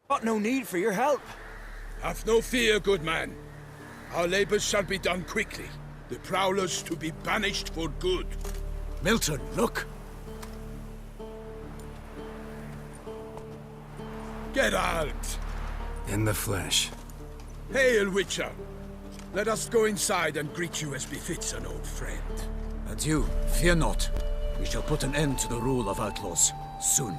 Got no need for your help. Have no fear, good man. Our labors shall be done quickly. The prowlers to be banished for good. Milton, look! Geralt! In the flesh. Hail, Witcher! Let us go inside and greet you as befits an old friend. And you, fear not. We shall put an end to the rule of outlaws, soon.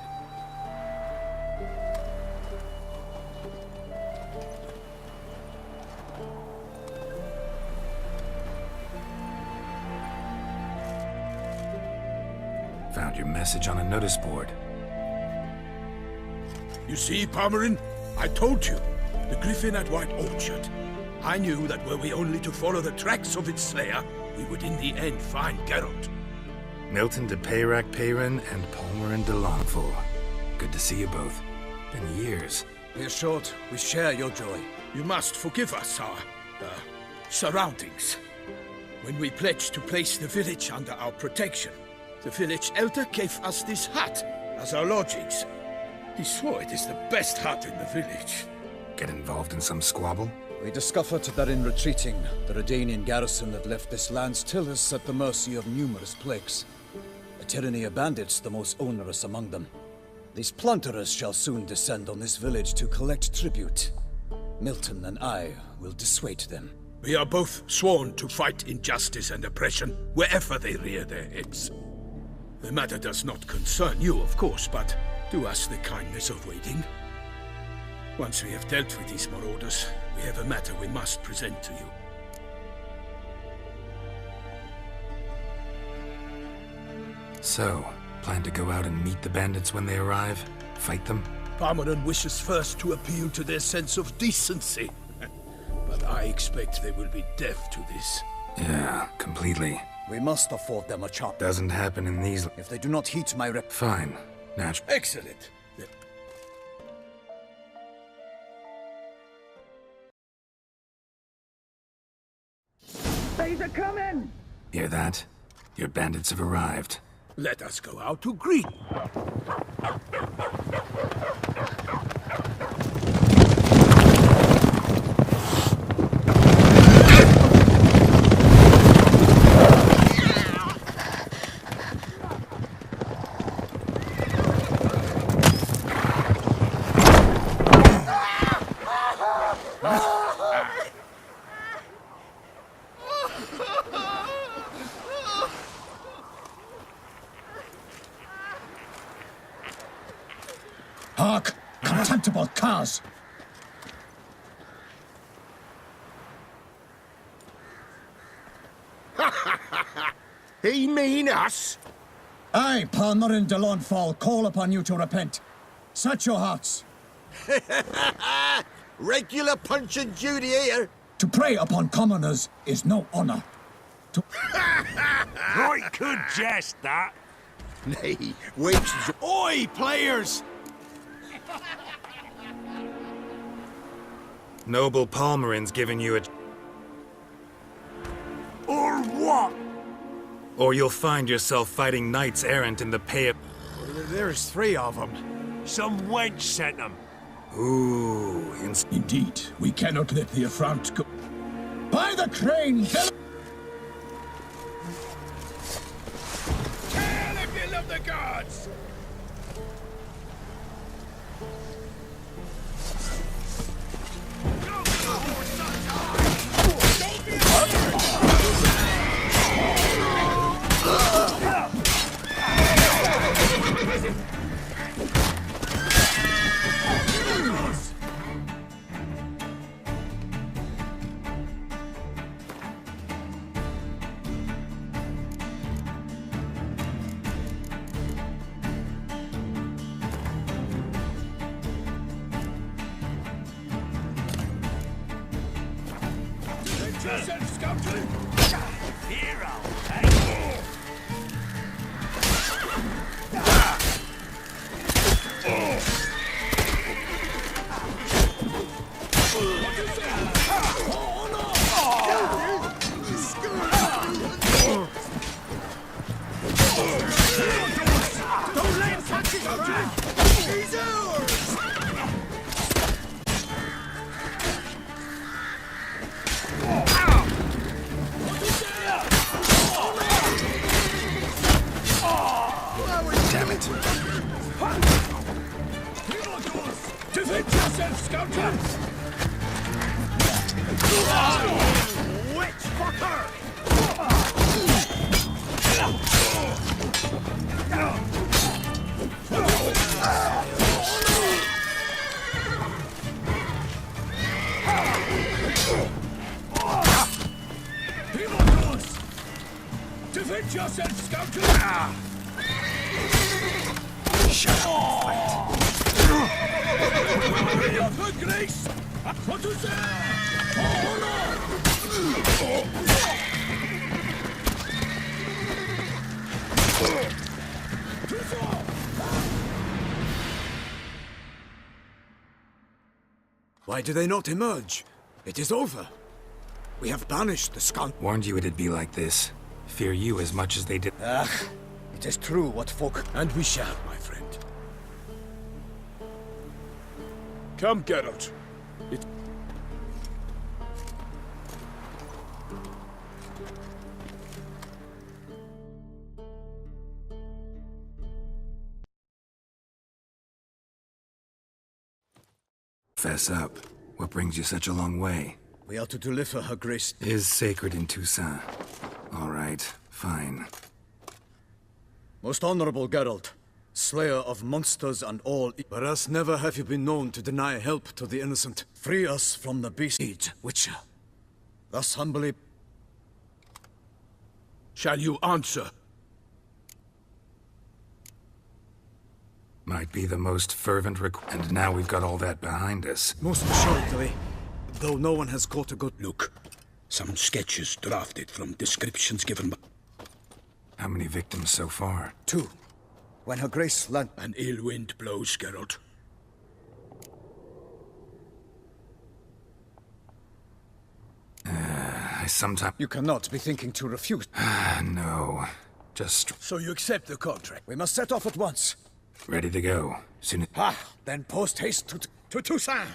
Found your message on a notice board. You see, Palmerin? I told you. The griffin at White Orchard. I knew that were we only to follow the tracks of its slayer, we would in the end find Geralt. Milton de Peyrac Peyran and Palmerin de Launfal. Good to see you both. Been years. We're short. We share your joy. You must forgive us our, surroundings. When we pledged to place the village under our protection, the village elder gave us this hut as our lodgings. He swore it is the best hut in the village. Get involved in some squabble? We discovered that in retreating, the Redanian garrison that left this land still is at the mercy of numerous plagues. A tyranny of bandits, the most onerous among them. These plunderers shall soon descend on this village to collect tribute. Milton and I will dissuade them. We are both sworn to fight injustice and oppression wherever they rear their heads. The matter does not concern you, of course, but do us the kindness of waiting. Once we have dealt with these marauders, we have a matter we must present to you. So, plan to go out and meet the bandits when they arrive? Fight them? Palmerin wishes first to appeal to their sense of decency. But I expect they will be deaf to this. Yeah, completely. We must afford them a chop. Doesn't happen in these... If they do not heed my rep... Fine. Natural. Excellent. They're coming! Hear that? Your bandits have arrived. Let us go out to greet. Hark! Contemptible curs! He mean us? I, Palmerin de Launfal, call upon you to repent. Set your hearts. Regular Punch and Judy here. To prey upon commoners is no honor. Right good jest, that. Nay, wait. Oi, players! Noble Palmerin's given you a... Or what? Or you'll find yourself fighting knights errant in the pay of... There's 3 of them. Some wench sent them. Ooh, Indeed, we cannot let the affront go. By the crane! Tell if you love the gods! Hero, eh? Don't let him touch his friend! He's ours! scouter! Witch fucker! Pimotos! Defend yourself, scouter! Shut up, fight. Glory of her grace! What is that? Why do they not emerge? It is over. We have banished the skunk. Warned you it'd be like this. Fear you as much as they did. It is true what folk... And we shall, my friend. Come, Geralt. Fess up. What brings you such a long way? We are to deliver her grace. Is sacred in Toussaint. All right, fine. Most honorable Geralt, slayer of monsters and all, whereas never have you been known to deny help to the innocent. Free us from the beast, Witcher. Thus humbly... Shall you answer? Might be the most fervent and now we've got all that behind us. Most assuredly, though no one has caught a good... Look, some sketches drafted from descriptions given by... How many victims so far? 2. When her grace land... An ill wind blows, Geralt. I sometimes... You cannot be thinking to refuse. No. Just So you accept the contract? We must set off at once. ready to go. Soon as... Then post haste to Toussaint.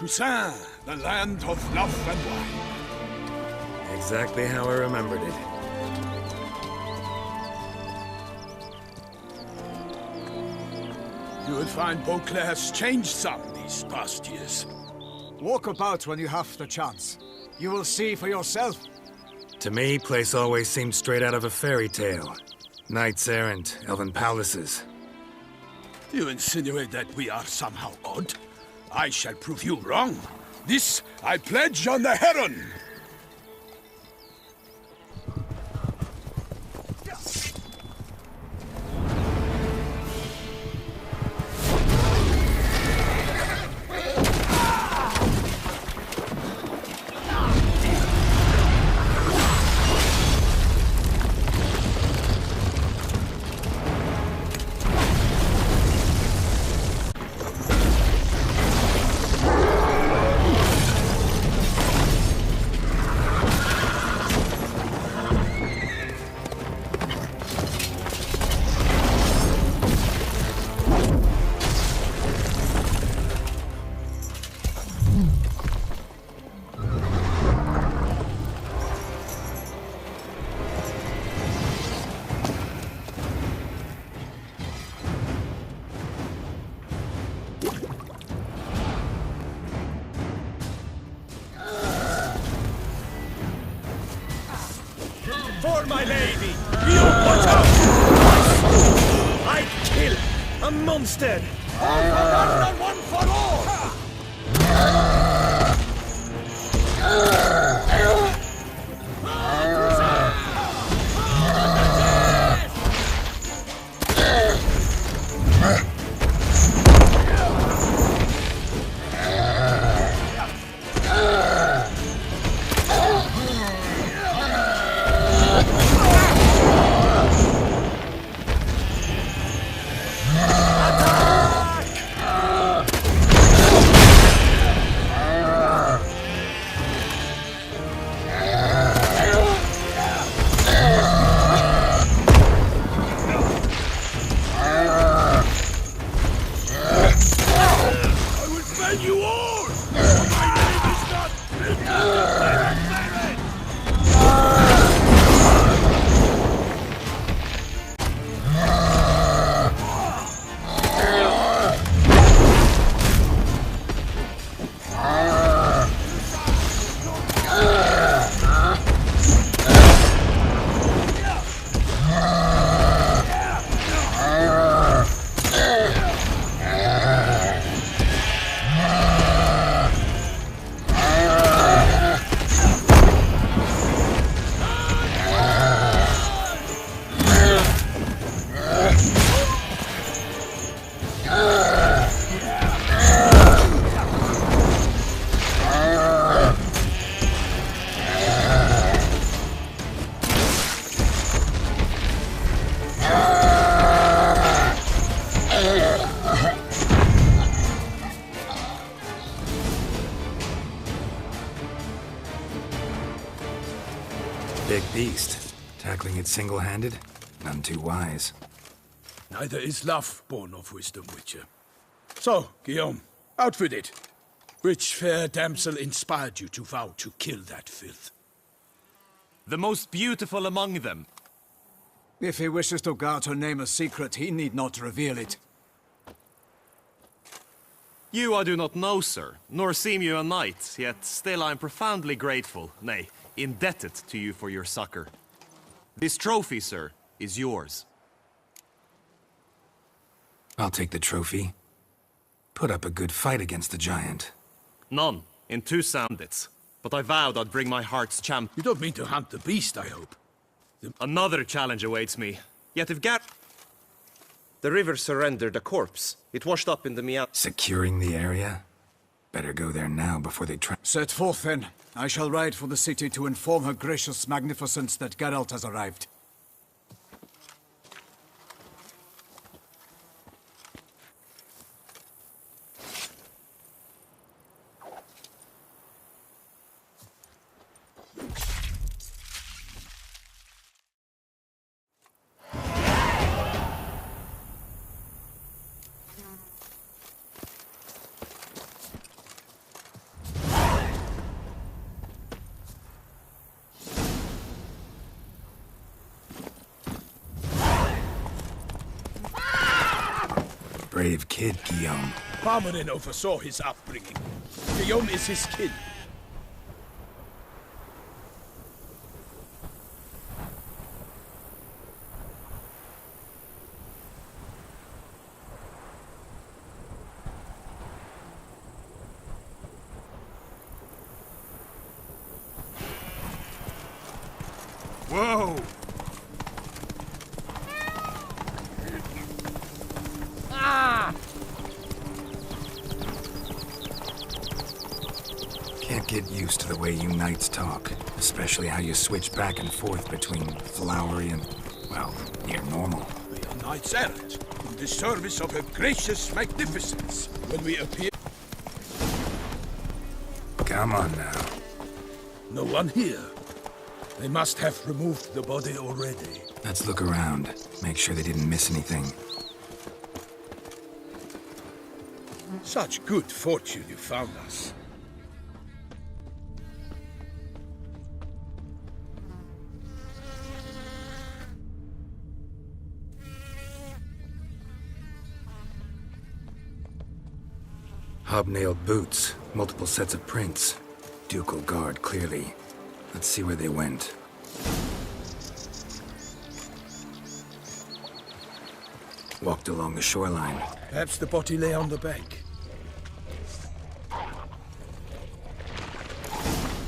Toussaint, the land of love and wine. Exactly how I remembered it. You will find Beauclair's changed some these past years. Walk about when you have the chance. You will see for yourself. To me, place always seemed straight out of a fairy tale. Knights errant, elven palaces. You insinuate that we are somehow odd? I shall prove you wrong. This I pledge on the Heron! For my lady! You watch out! I kill a monster! All for one and one for all! You all! My name is not... Big beast. Tackling it single-handed? None too wise. Neither is love born of wisdom, Witcher. So, Guillaume, out with it. Which fair damsel inspired you to vow to kill that filth? The most beautiful among them. If he wishes to guard her name a secret, he need not reveal it. You I do not know, sir, nor seem you a knight, yet still I am profoundly grateful, nay, indebted to you for your succor. This trophy, sir, is yours. I'll take the trophy. Put up a good fight against the giant. None, in 2 soundits. But I vowed I'd bring my heart's champ. You don't mean to hunt the beast, I hope. Another challenge awaits me. Yet if the river surrendered a corpse. It washed up in the Meow. Securing the area? Better go there now before they try. Set forth, then. I shall ride for the city to inform her gracious magnificence that Geralt has arrived. Brave kid, Guillaume. Parmanin oversaw his upbringing. Guillaume is his kin. Whoa! Can't get used to the way you knights talk, especially how you switch back and forth between flowery and, well, near normal. We are knights errant, in the service of her gracious magnificence. When we appear... Come on now. No one here. They must have removed the body already. Let's look around. Make sure they didn't miss anything. Such good fortune you found us. Hobnailed boots, multiple sets of prints. Ducal guard, clearly. Let's see where they went. Walked along the shoreline. Perhaps the body lay on the bank.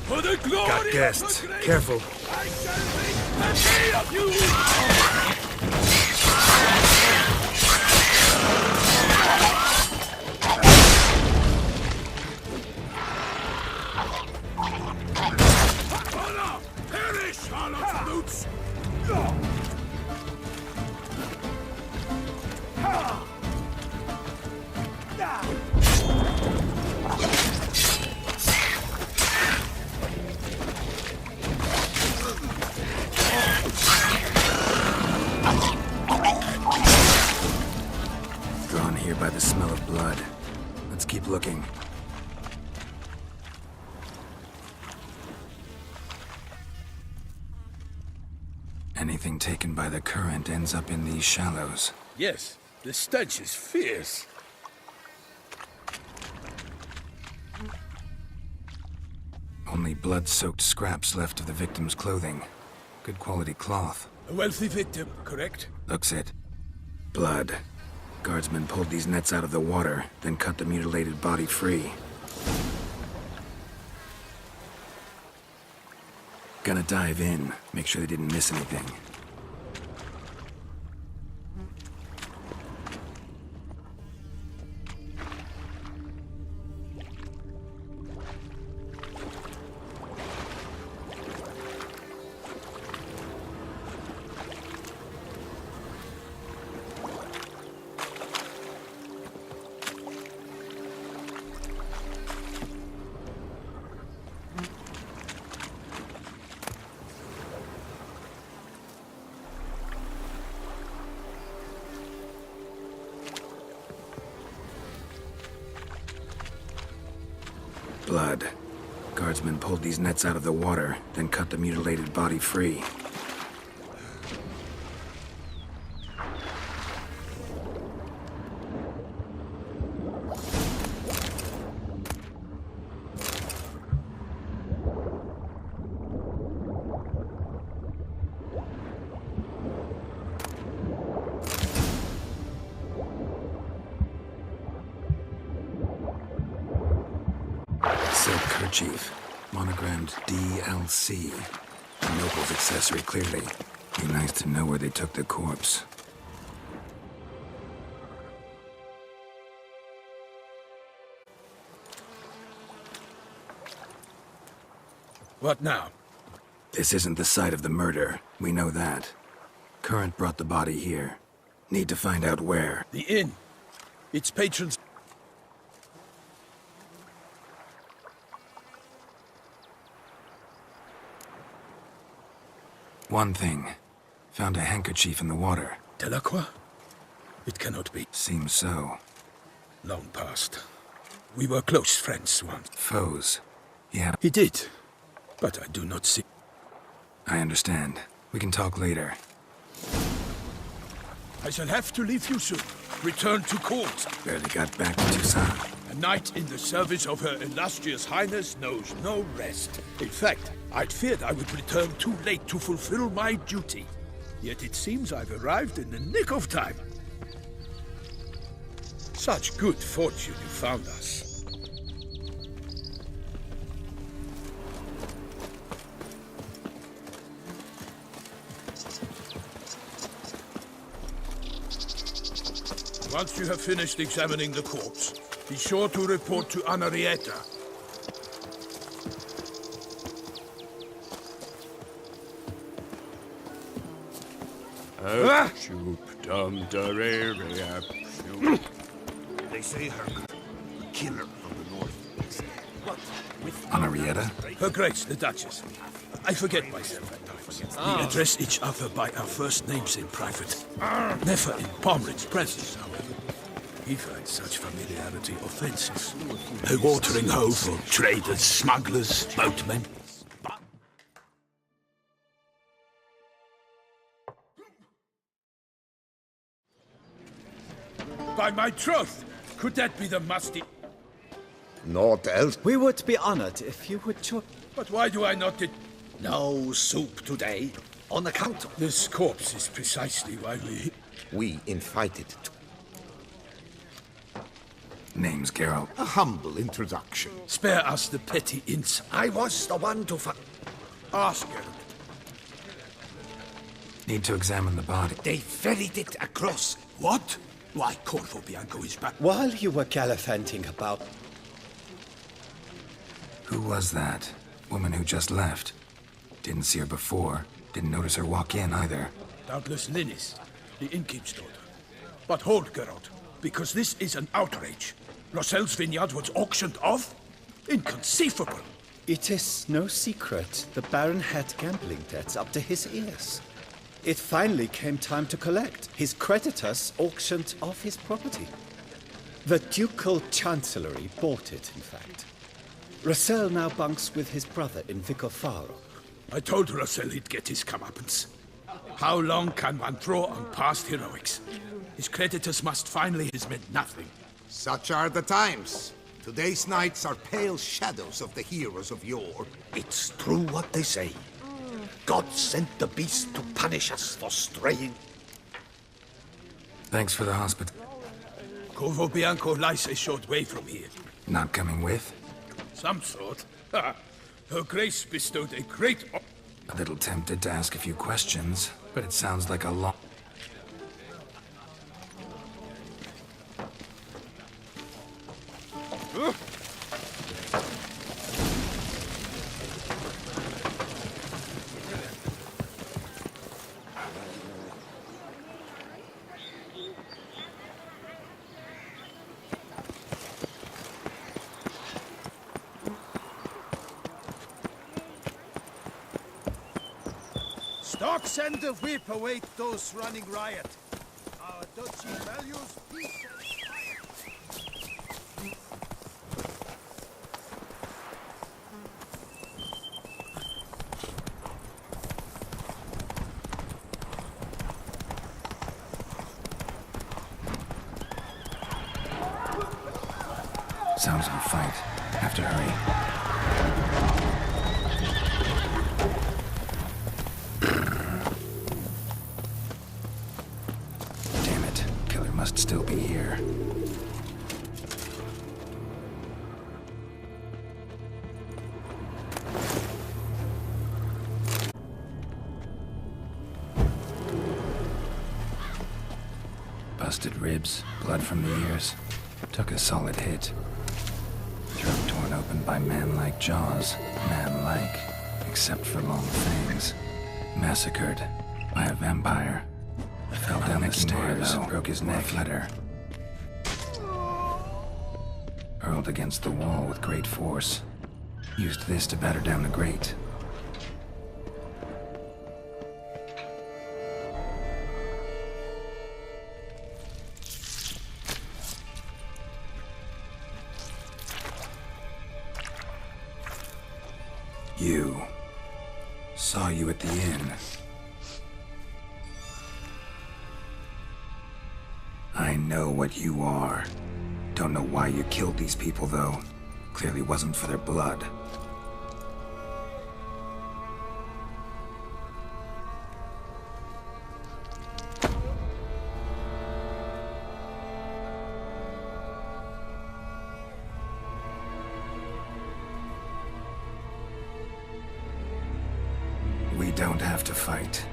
For the glory Got of guests. the great, Careful. I shall make a day of you! Honor! Perish, harlot's boots! Drawn here by the smell of blood. Let's keep looking. Anything taken by the current ends up in these shallows. Yes, the stench is fierce. Only blood-soaked scraps left of the victim's clothing. Good quality cloth. A wealthy victim, correct? Looks it. Blood. Guardsmen pulled these nets out of the water, then cut the mutilated body free. Gonna dive in, make sure they didn't miss anything. Blood. Guardsmen pulled these nets out of the water, then cut the mutilated body free. Silk kerchief, monogrammed DLC. A noble's accessory, clearly. Be nice to know where they took the corpse. What now? This isn't the site of the murder. We know that. Current brought the body here. Need to find out where. The inn. Its patrons. One thing. Found a handkerchief in the water. Delacroix? It cannot be. Seems so. Long past. We were close friends once. Foes. Yeah, He did. But I do not see. I understand. We can talk later. I shall have to leave you soon. Return to court. Barely got back to Toussaint. A knight in the service of Her Illustrious Highness knows no rest. In fact, I'd feared I would return too late to fulfill my duty. Yet it seems I've arrived in the nick of time. Such good fortune you found us. Once you have finished examining the corpse, be sure to report to Anarietta. They say her killer from the north. What? With Anarietta? Her Grace, the Duchess. I forget myself at times. We address each other by our first names in private. Never in Pomrin's presence, however. He finds such familiarity offensive. A watering hole for traders, smugglers, boatmen. By my troth, could that be the musty... naught else. We would be honored if you would join. But why do I not... No soup today. On account of... This corpse is precisely why we... We invited to Name's Geralt. a humble introduction. Spare us the petty insult. I was the one to Ask her. Need to examine the body. They ferried it across. What? Why, Corvo Bianco is back. While you were gallivanting about, Who was that? Woman who just left. Didn't see her before. Didn't notice her walk in either. Doubtless Linnis, the innkeep's daughter. But hold, Geralt, because this is an outrage. Roselle's vineyard was auctioned off? Inconceivable! it is no secret the Baron had gambling debts up to his ears. It finally came time to collect. His creditors auctioned off his property. The Ducal Chancellery bought it, in fact. Roselle now bunks with his brother in Vicofaro. I told Roselle he'd get his comeuppance. How long can one throw on past heroics? His creditors must finally has meant nothing. Such are the times. Today's knights are pale shadows of the heroes of yore. It's true what they say. God sent the beast to punish us for straying. Thanks for the hospit. Corvo Bianco lies a short way from here. Not coming with? Some sort. Ha! Her Grace bestowed a great... A little tempted to ask a few questions, but it sounds like a long... Stocks and the whip await those running riot. Our duchy values peace and quiet. Sounds of a fight. Have to hurry. Damn it. Killer must still be here. Busted ribs, blood from the ears. Took a solid hit. Throat torn open by man-like jaws. Man-like, except for long fangs. Massacred by a vampire. Fell down the stairs, broke his neck. Letter. Hurled against the wall with great force. Used this to batter down the grate. You. Saw you at the inn. I know what you are. Don't know why you killed these people, though. Clearly wasn't for their blood. We don't have to fight.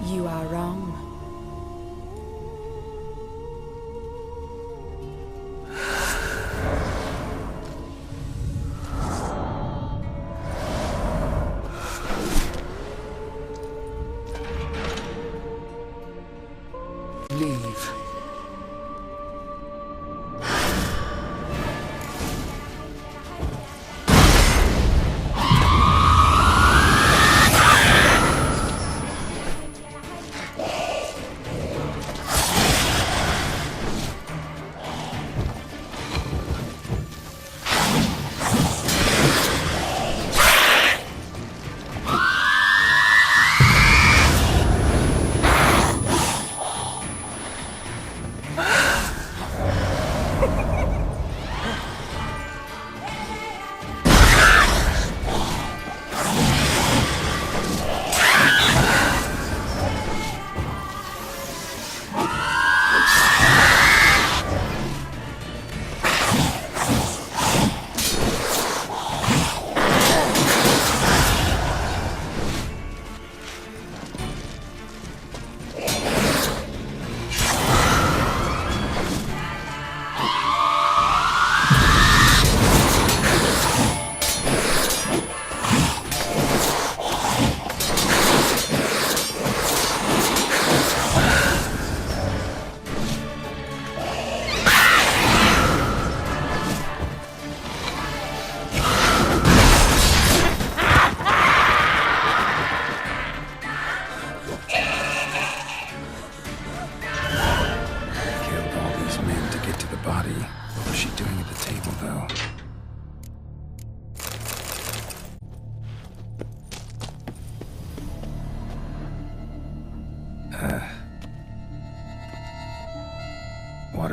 You are wrong. Leave.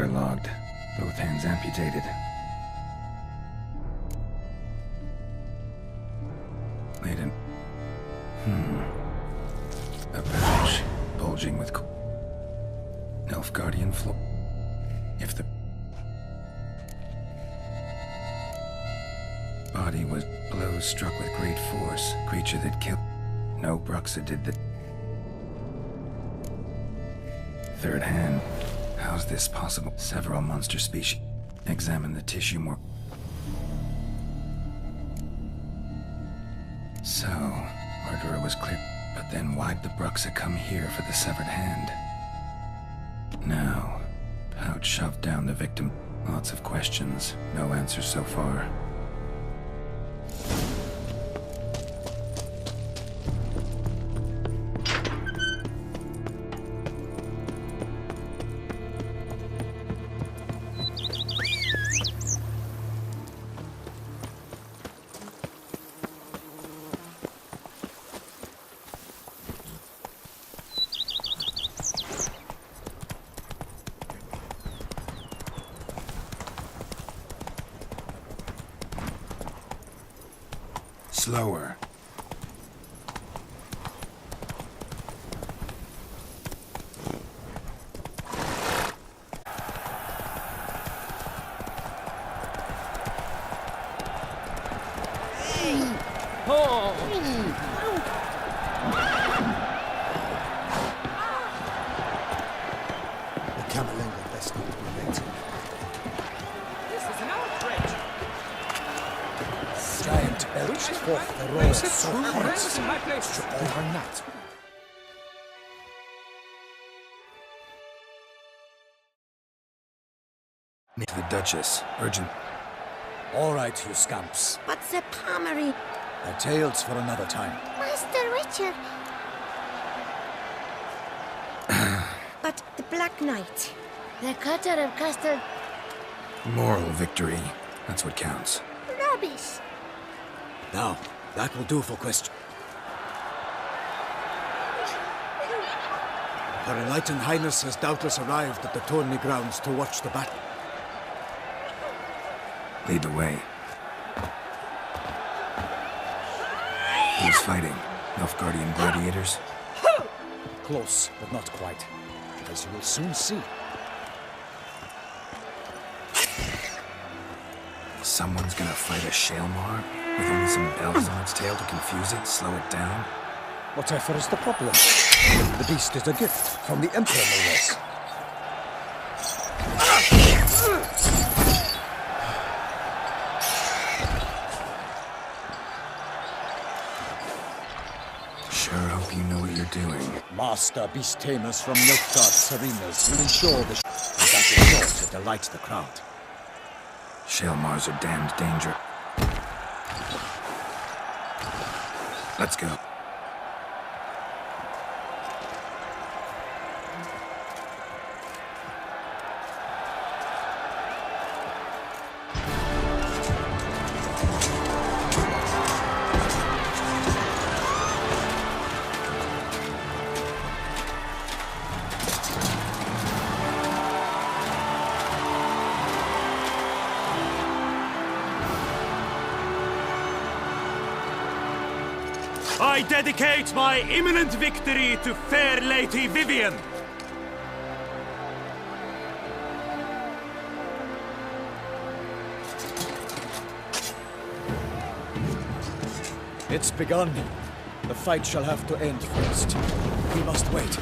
waterlogged, both hands amputated. Laden. A pouch, bulging with Nilfgaardian floor. If the body was blows struck with great force, creature that killed. No, Bruxa did the third hand. How's this possible? Several monster species. Examine the tissue more. So, murderer was clear. But then why'd the Bruxa come here for the severed hand? Now, pouch shoved down the victim. Lots of questions, no answers so far. Slower. The Camerlenga best not prevent. This is an outrage! Giant belched forth the roar so This is my place! or not. Meet the Duchess. Urgent. All right, you scamps. But the Palmery, Their tales for another time. Master Richard. But the Black Knight, the cutter of Castle Moral victory. That's what counts. Rubbish. Now, that will do for question. Her Enlightened Highness has doubtless arrived at the tourney grounds to watch the battle. Lead the way. Who's fighting? Nilfgaardian gladiators? Close, but not quite. As you will soon see. Someone's gonna fight a Shaelmar? With only some bells on its tail to confuse it, slow it down? Whatever is the problem? The beast is a gift from the Emperor, no less. Sure hope you know what you're doing. Master beast tamers from Nilfgaard's arenas will ensure the and that is sure to delight the crowd. Shaelmars are damned danger. Let's go. I dedicate my imminent victory to fair Lady Vivian. It's begun. The fight shall have to end first. We must wait.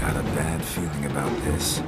Got a bad feeling about this.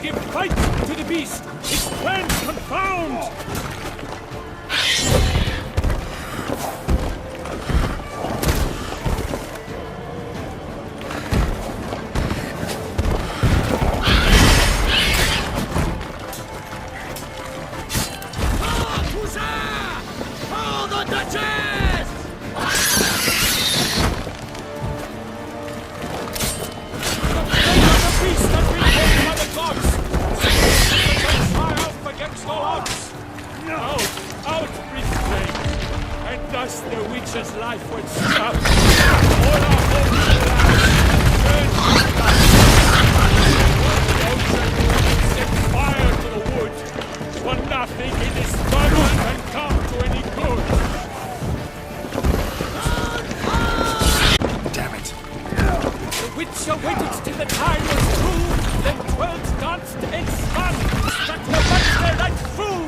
give fight to the beast! His plans confound! Life would stop. All our hope set fire to the wood. For nothing in this struggle can come to any good. Damn it. The Witcher waited till the time was true, then 12 danced and spun, struck the monster like fool.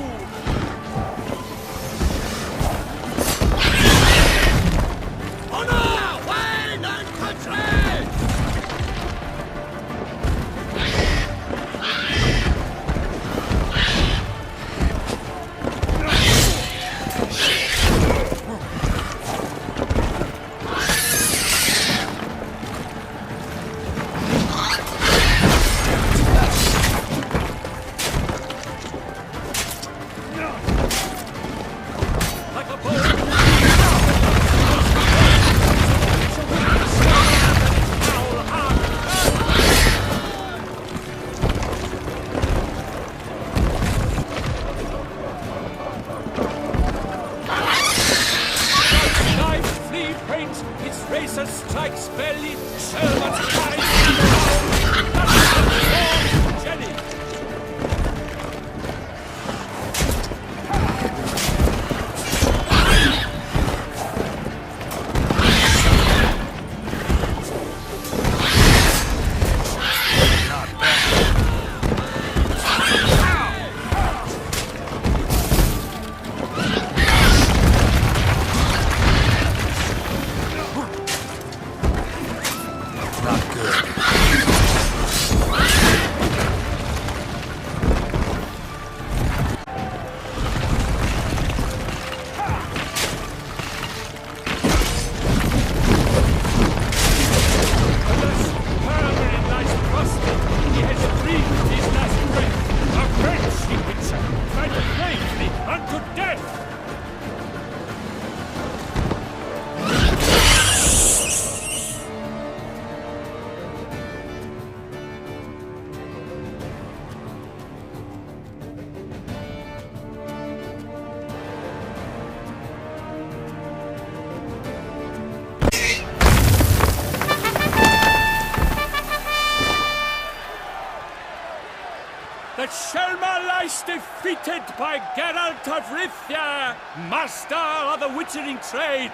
That Shelma lies defeated by Geralt of Rivia, master of the witchering trade.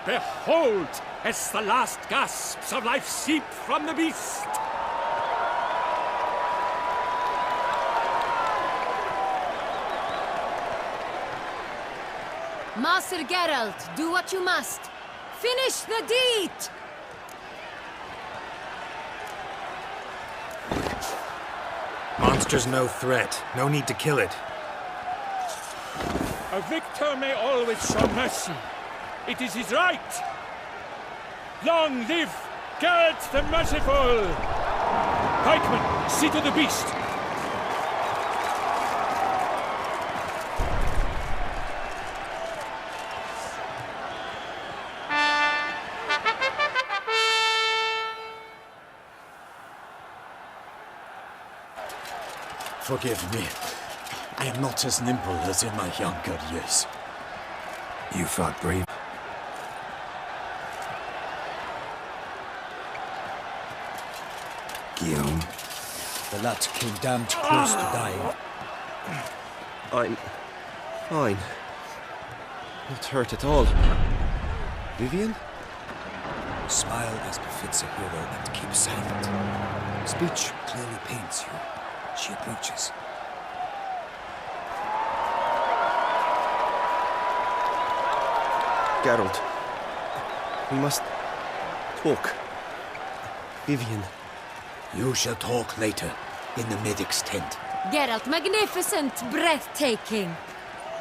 Behold, as the last gasps of life seep from the beast. Master Geralt, do what you must. Finish the deed! Monster's no threat. No need to kill it. A victor may always show mercy. It is his right. Long live Geralt the Merciful! Pikeman, see to the beast. Forgive me. I am not as nimble as in my younger years. You fought brave. Guillaume. The lad came damned close to dying. I'm fine. Not hurt at all. Vivienne? Smile as befits a hero and keep silent. Speech clearly pains you. She approaches. Geralt. We must talk. Vivienne. You shall talk later. in the medic's tent. Geralt, magnificent, breathtaking.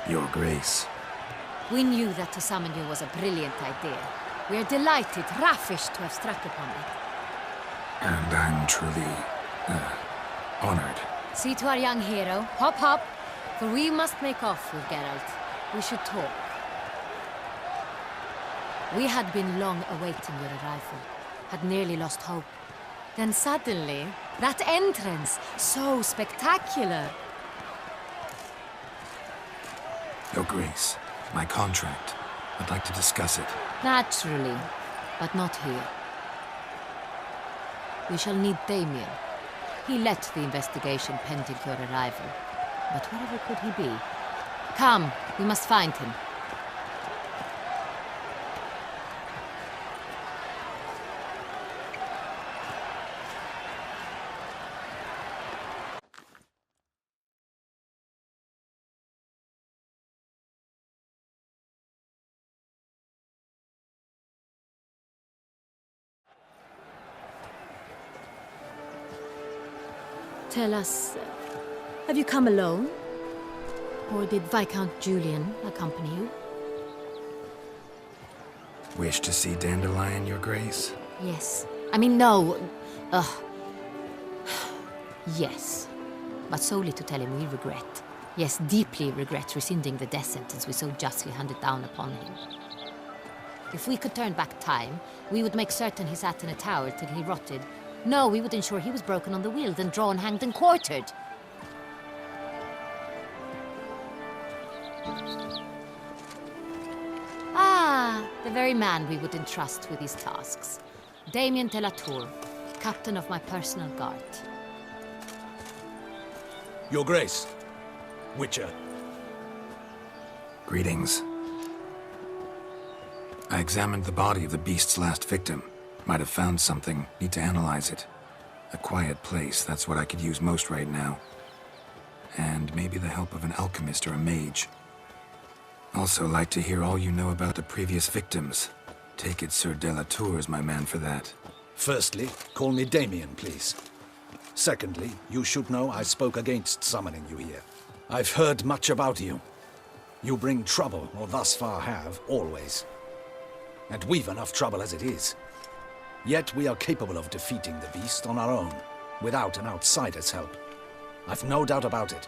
Your Grace. We knew that to summon you was a brilliant idea. We are delighted, ravished to have struck upon it. And I'm truly, honored. See to our young hero. Hop, hop. For we must make off with Geralt. We should talk. We had been long awaiting your arrival. Had nearly lost hope. Then suddenly, that entrance, so spectacular. Your Grace, my contract. I'd like to discuss it. Naturally, but not here. We shall need Damien. He led the investigation pending your arrival. But wherever could he be? Come, we must find him. Tell us, have you come alone? Or did Viscount Julian accompany you? Wish to see Dandelion, Your Grace? Yes. I mean, no. Yes. But solely to tell him we regret. Yes, deeply regret rescinding the death sentence we so justly handed down upon him. If we could turn back time, we would make certain he sat in a tower till he rotted. No, we would ensure he was broken on the wheel, then drawn, hanged, and quartered. Ah, the very man we would entrust with these tasks. Damien de la Tour, captain of my personal guard. Your Grace. Witcher. Greetings. I examined the body of the beast's last victim. Might have found something. Need to analyze it. A quiet place, that's what I could use most right now. And maybe the help of an alchemist or a mage. Also like to hear all you know about the previous victims. Take it Sir de la Tour is my man for that. Firstly, call me Damien, please. Secondly, you should know I spoke against summoning you here. I've heard much about you. You bring trouble, or thus far have, always. And we've enough trouble as it is. Yet we are capable of defeating the beast on our own, without an outsider's help. I've no doubt about it.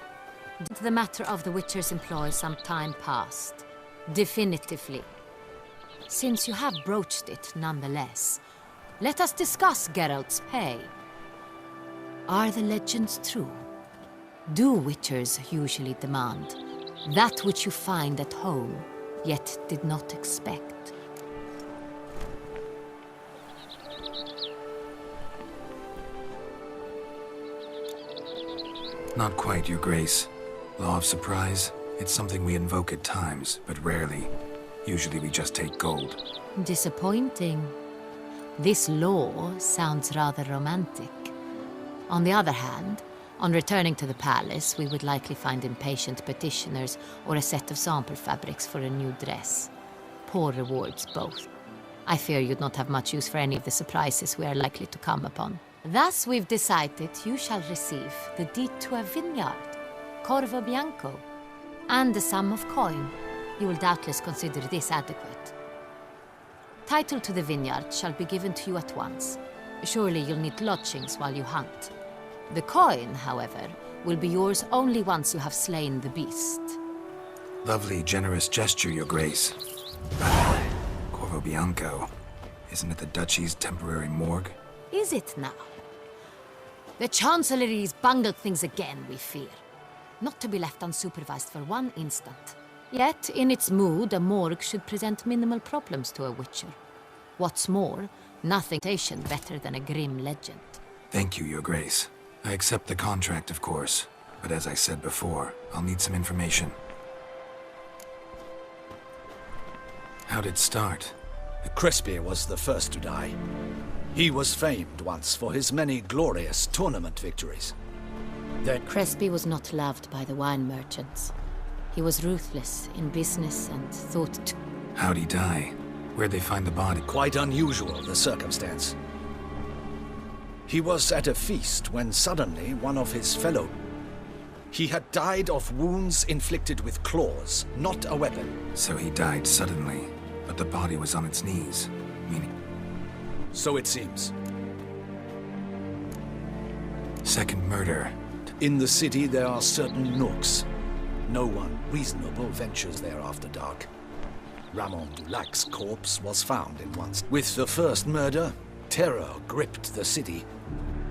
The matter of the Witcher's employ some time past. Definitively. Since you have broached it nonetheless, let us discuss Geralt's pay. Are the legends true? Do Witchers usually demand that which you find at home, yet did not expect? Not quite, Your Grace. Law of surprise, it's something we invoke at times, but rarely. Usually we just take gold. Disappointing. This law sounds rather romantic. On the other hand, on returning to the palace, we would likely find impatient petitioners or a set of sample fabrics for a new dress. Poor rewards, both. I fear you'd not have much use for any of the surprises we are likely to come upon. Thus, we've decided you shall receive the deed to a vineyard, Corvo Bianco, and the sum of coin. You will doubtless consider this adequate. Title to the vineyard shall be given to you at once. Surely you'll need lodgings while you hunt. The coin, however, will be yours only once you have slain the beast. Lovely, generous gesture, Your Grace. Corvo Bianco. Isn't it the Duchy's temporary morgue? Is it now? The Chancellery's bungled things again, we fear. Not to be left unsupervised for one instant. Yet, in its mood, a morgue should present minimal problems to a Witcher. What's more, nothing better than a grim legend. Thank you, Your Grace. I accept the contract, of course. But as I said before, I'll need some information. How'd it start? Crespi was the first to die. He was famed once for his many glorious tournament victories. Then Crespi was not loved by the wine merchants. He was ruthless in business and thought to... How'd he die? Where'd they find the body? Quite unusual, the circumstance. He was at a feast when suddenly one of his fellow... He had died of wounds inflicted with claws, not a weapon. So he died suddenly, but the body was on its knees, meaning... So it seems. Second murder. In the city there are certain nooks. No one reasonable ventures there after dark. Ramon Dulac's corpse was found in one. With the first murder, terror gripped the city.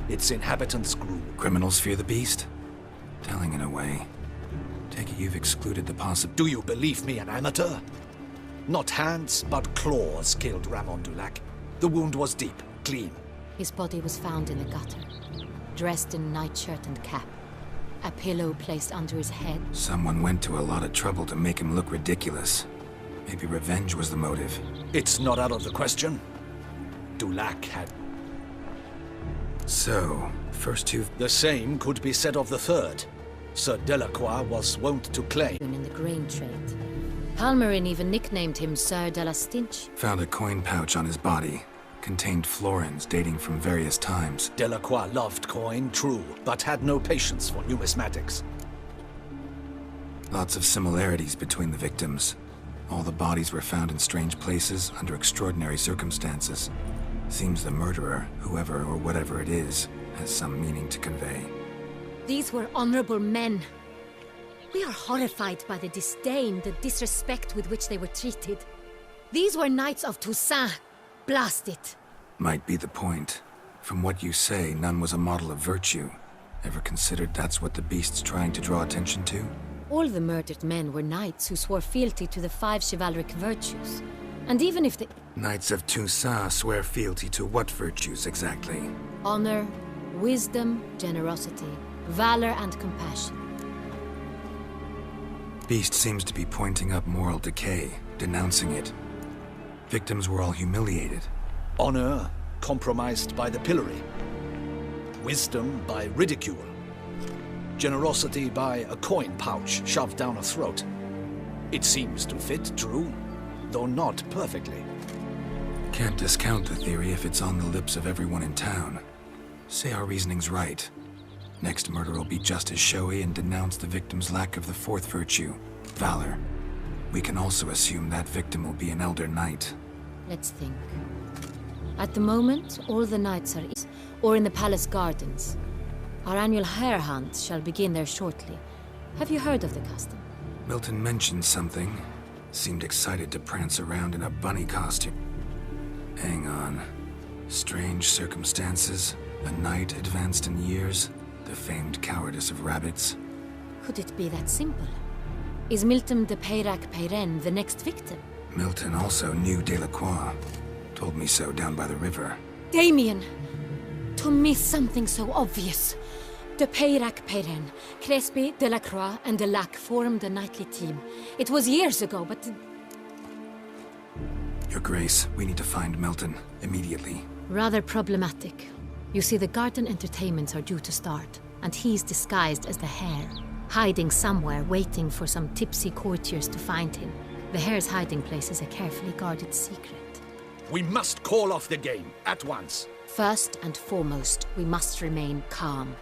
Its inhabitants grew. Criminals fear the beast? Telling in a way. Take it you've excluded the Do you believe me an amateur? Not hands, but claws killed Ramon Dulac. The wound was deep, clean. His body was found in the gutter, dressed in nightshirt and cap. A pillow placed under his head. Someone went to a lot of trouble to make him look ridiculous. Maybe revenge was the motive. It's not out of the question. Dulac had... So, first two... The same could be said of the third. Sir Delacroix was wont to claim... In the grain trade. Palmerin even nicknamed him Sir de la Stinch. Found a coin pouch on his body. Contained florins dating from various times. Delacroix loved coin, true, but had no patience for numismatics. Lots of similarities between the victims. All the bodies were found in strange places under extraordinary circumstances. Seems the murderer, whoever or whatever it is, has some meaning to convey. These were honorable men. We are horrified by the disdain, the disrespect with which they were treated. These were knights of Toussaint. Blast it. Might be the point. From what you say, none was a model of virtue. Ever considered that's what the beast's trying to draw attention to? All the murdered men were knights who swore fealty to the 5 chivalric virtues. And even if the... Knights of Toussaint swear fealty to what virtues exactly? Honor, wisdom, generosity, valor, and compassion. Beast seems to be pointing up moral decay, denouncing it. Victims were all humiliated. Honor compromised by the pillory. Wisdom by ridicule. Generosity by a coin pouch shoved down a throat. It seems to fit, true, though not perfectly. Can't discount the theory if it's on the lips of everyone in town. Say our reasoning's right. Next murder will be just as showy and denounce the victim's lack of the 4th virtue, valor. We can also assume that victim will be an elder knight. Let's think. At the moment, all the knights are or in the palace gardens. Our annual hare hunt shall begin there shortly. Have you heard of the custom? Milton mentioned something. Seemed excited to prance around in a bunny costume. Hang on. Strange circumstances. A knight advanced in years. The famed cowardice of rabbits. Could it be that simple? Is Milton de Peyrac-Peyren the next victim? Milton also knew Delacroix. Told me so down by the river. Damien! To miss something so obvious. De Peyrac-Peyren, Crespi, Delacroix, and Delac formed a knightly team. It was years ago, but... Your Grace, we need to find Milton, immediately. Rather problematic. You see, the garden entertainments are due to start, and he's disguised as the hare, hiding somewhere, waiting for some tipsy courtiers to find him. The hare's hiding place is a carefully guarded secret. We must call off the game, at once. First and foremost, we must remain calm.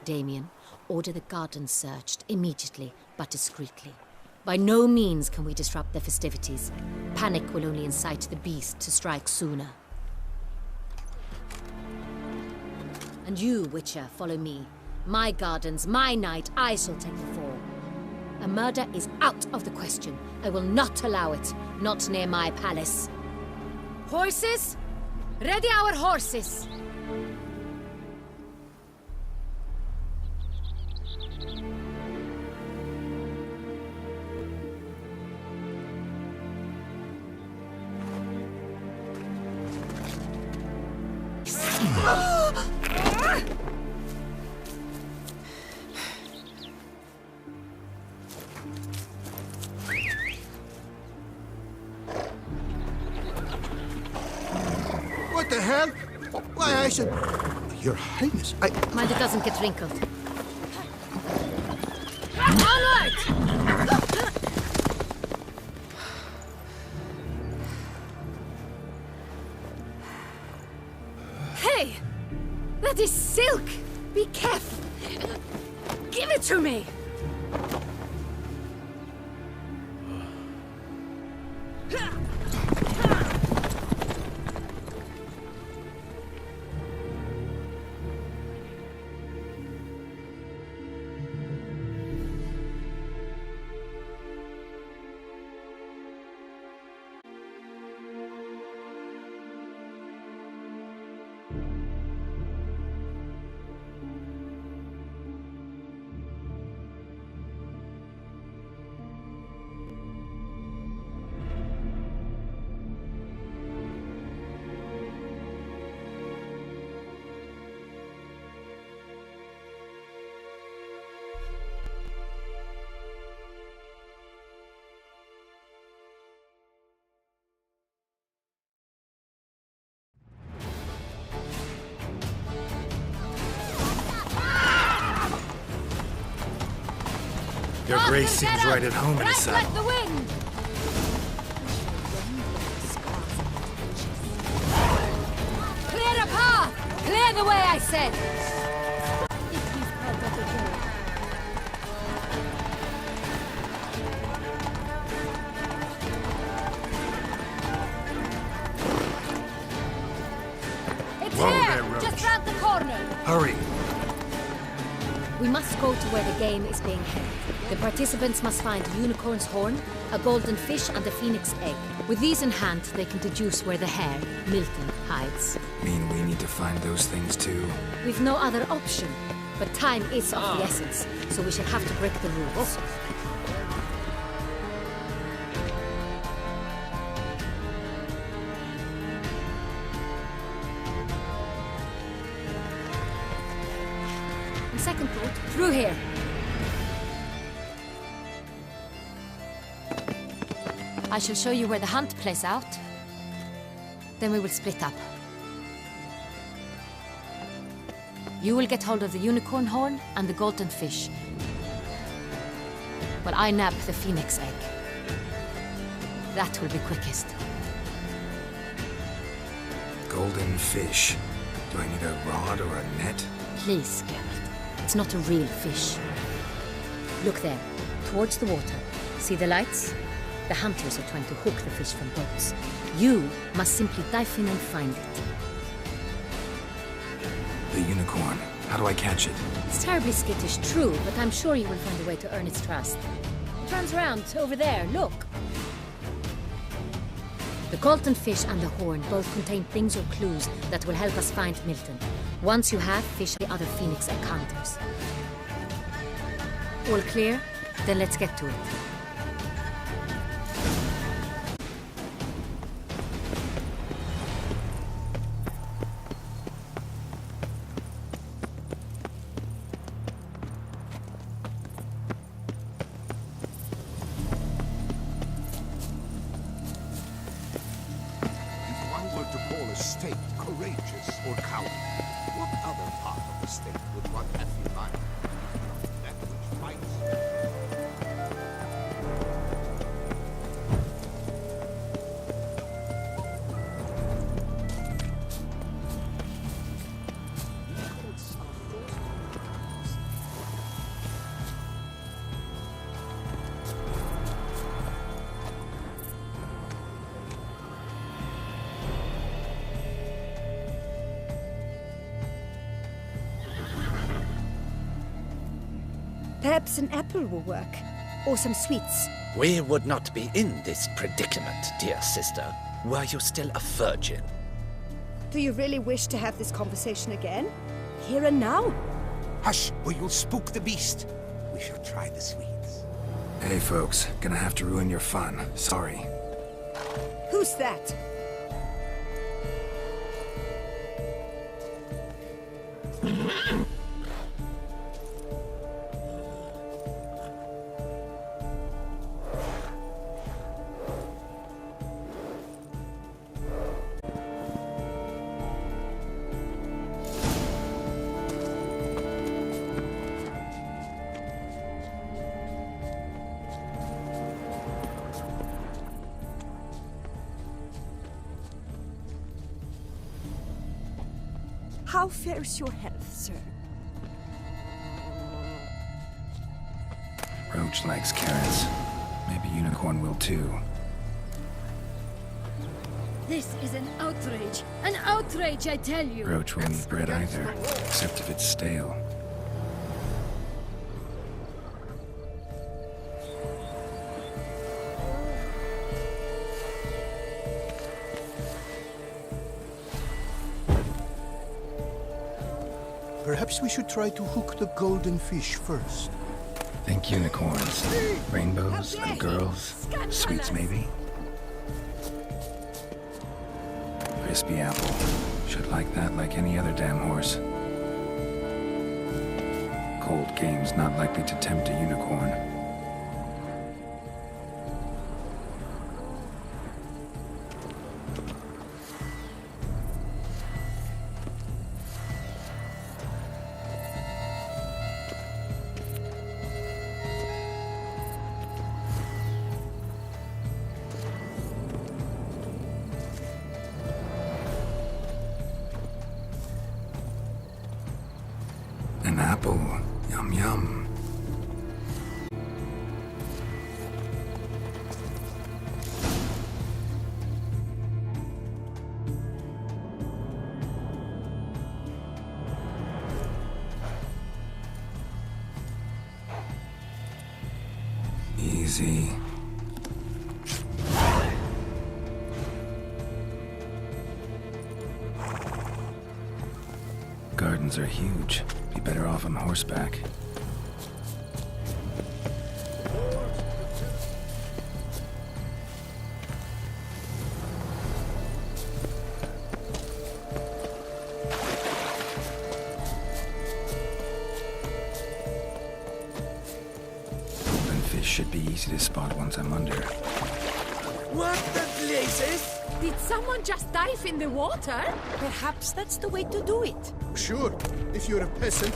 Damien, order the garden searched immediately, but discreetly. By no means can we disrupt the festivities. Panic will only incite the beast to strike sooner. And you, Witcher, follow me. My gardens, my night, I shall take the fall. A murder is out of the question. I will not allow it. Not near my palace. Horses? Ready our horses! What the hell? Why, I should... Your Highness, I... Mind it doesn't get wrinkled. Onward! That is silk! Be careful! Give it to me! Your grace seems right at home in a saddle. Like the wind! Clear a path! Clear the way, I said! It's here! Just round the corner! Hurry! We must go to where the game is being held. The participants must find a unicorn's horn, a golden fish, and a phoenix egg. With these in hand, they can deduce where the hare, Milton, hides. Mean we need to find those things too? We've no other option. But time is of the essence, so we shall have to break the rules. On second thought, through here. I shall show you where the hunt plays out. Then we will split up. You will get hold of the unicorn horn and the golden fish, while I nab the phoenix egg. That will be quickest. Golden fish. Do I need a rod or a net? Please, Geralt. It's not a real fish. Look there, towards the water. See the lights? The hunters are trying to hook the fish from boats. You must simply dive in and find it. The unicorn. How do I catch it? It's terribly skittish, true, but I'm sure you will find a way to earn its trust. It runs around, over there, look. The golden fish and the horn both contain things or clues that will help us find Milton. Once you have, fish the other phoenix egg hunters. All clear? Then let's get to it. State courageous or cowardly, what other part of the state would one have in mind? That which fights. Perhaps an apple will work. Or some sweets. We would not be in this predicament, dear sister, were you still a virgin. Do you really wish to have this conversation again? Here and now? Hush, or you'll spook the beast. We shall try the sweets. Hey folks, gonna have to ruin your fun. Sorry. Who's that? How fares your health, sir? Roach likes carrots. Maybe Unicorn will too. This is an outrage! An outrage, I tell you! Roach won't eat bread either, except if it's stale. Perhaps we should try to hook the golden fish first. Think unicorns. Rainbows, little girls, sweets maybe? Crispy apple. Should like that like any other damn horse. Cold game's not likely to tempt a unicorn. An apple. Yum yum. Easy. Gardens are huge. Be better off on horseback. Golden fish should be easy to spot once I'm under. What the blazes? Did someone just dive in the water? Perhaps that's the way to do it. Sure, if you're a peasant.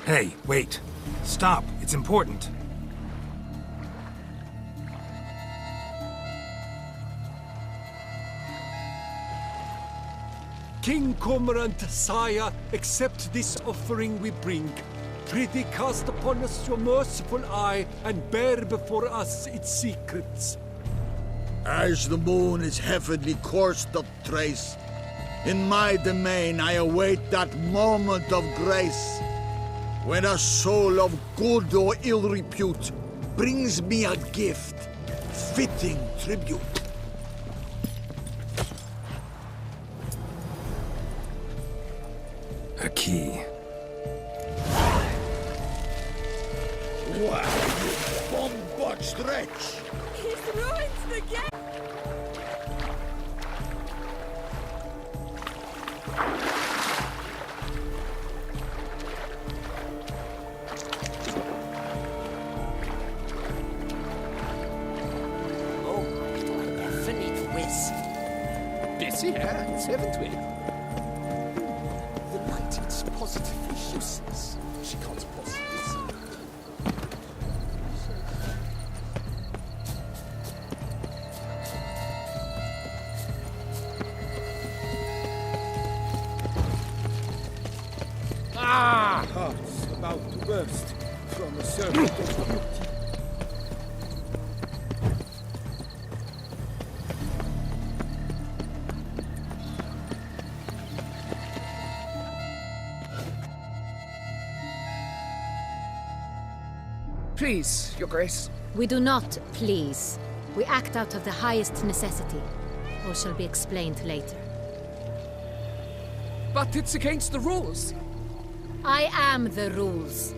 Hey, wait. Stop. It's important. King Cormorant, sire, accept this offering we bring. Prithee cast upon us your merciful eye, and bear before us its secrets. As the moon is heavenly course doth trace, in my domain I await that moment of grace, when a soul of good or ill repute brings me a gift, fitting tribute. A key. Wow, you bomb-botched wretch! He's ruined the game! busy hands, haven't we? The light is positively useless. She can't possibly see. Ah! Hearts about to burst from a serpent of beauty. Please, Your Grace. We do not please. We act out of the highest necessity. All shall be explained later. But it's against the rules. I am the rules.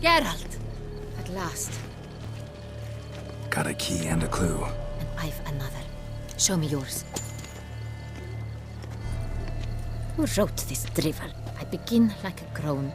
Geralt! At last. Got a key and a clue. And I've another. Show me yours. Who wrote this drivel? I begin like a groan.